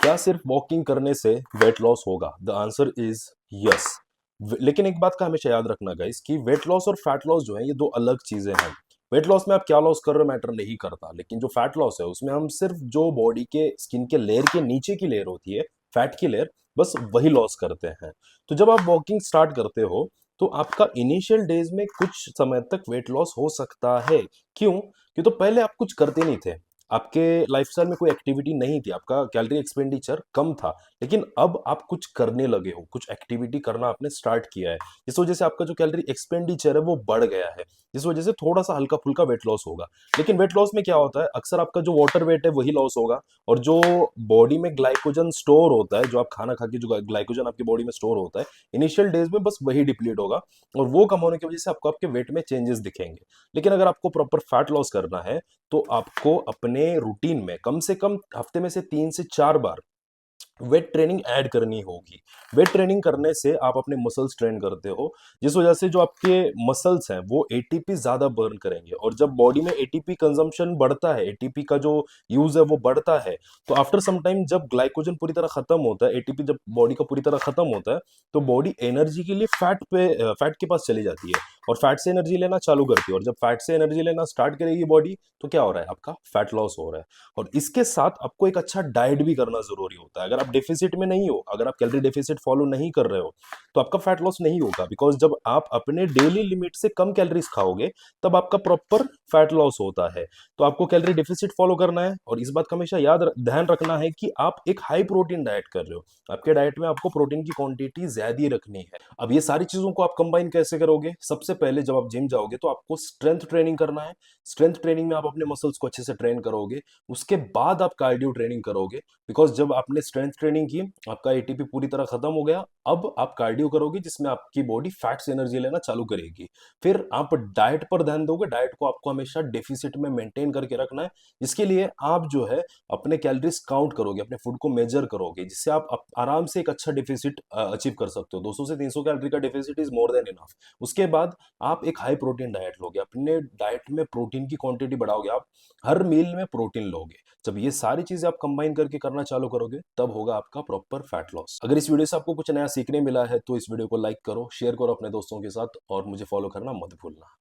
क्या सिर्फ वॉकिंग करने से वेट लॉस होगा? The answer is yes. लेकिन एक बात का हमेशा याद रखना गाइस कि वेट लॉस और फैट लॉस जो है ये दो अलग चीजें हैं। वेट लॉस में आप क्या लॉस कर रहे हो मैटर नहीं करता, लेकिन जो फैट लॉस है उसमें हम सिर्फ जो बॉडी के स्किन के लेयर के नीचे की लेयर होती है, फैट की लेयर, बस वही लॉस करते हैं। तो जब आप वॉकिंग स्टार्ट करते हो तो आपका इनिशियल डेज में कुछ समय तक वेट लॉस हो सकता है। क्यों? क्यों तो पहले आप कुछ करते नहीं थे, आपके लाइफस्टाइल में कोई एक्टिविटी नहीं थी, आपका कैलोरी एक्सपेंडिचर कम था। लेकिन अब आप कुछ करने लगे हो, कुछ एक्टिविटी करना आपने स्टार्ट किया है, इस वजह से आपका जो कैलोरी एक्सपेंडिचर है वो बढ़ गया है, जिस वजह से थोड़ा सा हल्का फुल्का वेट लॉस होगा। लेकिन वेट लॉस में क्या होता है, अक्सर आपका जो वाटर वेट है वही लॉस होगा, और जो बॉडी में ग्लाइकोजन स्टोर होता है, जो आप खाना खा के जो ग्लाइकोजन आपकी बॉडी में स्टोर होता है इनिशियल डेज में, बस वही डिप्लीट होगा, और वो कम होने की वजह से आपको आपके वेट में चेंजेस दिखेंगे। लेकिन अगर आपको प्रॉपर फैट लॉस करना है तो आपको अपने रूटीन में कम से कम हफ्ते में से 3 से 4 बार वेट ट्रेनिंग ऐड करनी होगी। वेट ट्रेनिंग करने से आप अपने मसल्स ट्रेन करते हो, जिस वजह से जो आपके मसल्स हैं वो एटीपी ज्यादा बर्न करेंगे, और जब बॉडी में एटीपी कंजम्पशन बढ़ता है, एटीपी का जो यूज है वो बढ़ता है, तो आफ्टर सम टाइम जब ग्लाइकोजन पूरी तरह खत्म होता है, एटीपी जब बॉडी का पूरी तरह खत्म होता है, तो बॉडी एनर्जी के लिए फैट के पास चली जाती है, और फैट से एनर्जी लेना चालू करती है, और जब फैट से एनर्जी लेना स्टार्ट करेगी बॉडी, तो क्या हो रहा है, आपका फैट लॉस हो रहा है। और इसके साथ आपको एक अच्छा डाइट भी करना जरूरी होता है। अगर आप डेफिसिट में नहीं हो, अगर आप कैलोरी डेफिसिट फॉलो नहीं कर रहे हो, तो आपका फैट लॉस नहीं होगा, बिकॉज जब आप अपने डेली लिमिट से कम कैलोरीज खाओगे तब आपका प्रॉपर फैट लॉस होता है। तो आपको कैलोरी डेफिसिट फॉलो करना है, और इस बात का हमेशा ध्यान रखना है कि आप एक हाई प्रोटीन डाइट कर रहे हो, आपके डाइट में आपको प्रोटीन की क्वांटिटी ज्यादा रखनी है। अब ये सारी चीजों को आप कंबाइन कैसे करोगे? सबसे पहले जब आप जिम जाओगे तो आपको स्ट्रेंथ ट्रेनिंग करना है। स्ट्रेंथ ट्रेनिंग में आप अपने मसल्स को अच्छे से ट्रेन करोगे, उसके बाद आप कार्डियो ट्रेनिंग करोगे, बिकॉज जब आपने स्ट्रेंथ ट्रेनिंग की, आपका एटीपी पूरी तरह खत्म हो गया, अब आप कार्डियो करोगे जिसमें आपकी बॉडी फैट से एनर्जी लेना चालू करेगी। फिर आप डाइट पर ध्यान दोगे, डाइट को आपको हमेशा डेफिसिट में मेंटेन करके रखना है, जिसके लिए आप जो है अपने कैलोरीज काउंट करोगे, अपने फूड को मेजर करोगे, जिससे आप आराम से एक अच्छा डेफिसिट अचीव कर सकते हो। 200 से 300 कैलोरी का deficit is more than enough. उसके बाद आप एक हाई प्रोटीन डाइट लोगे, अपने डाइट में प्रोटीन की क्वांटिटी बढ़ाओगे, आप हर मील में प्रोटीन लोगे। जब ये सारी चीजें आप कंबाइन करके करना चालू करोगे तब होगा आपका प्रॉपर फैट लॉस। अगर इस वीडियो से आपको कुछ नया सीखने मिला है तो इस वीडियो को लाइक करो, शेयर करो अपने दोस्तों के साथ, और मुझे फॉलो करना मत भूलना।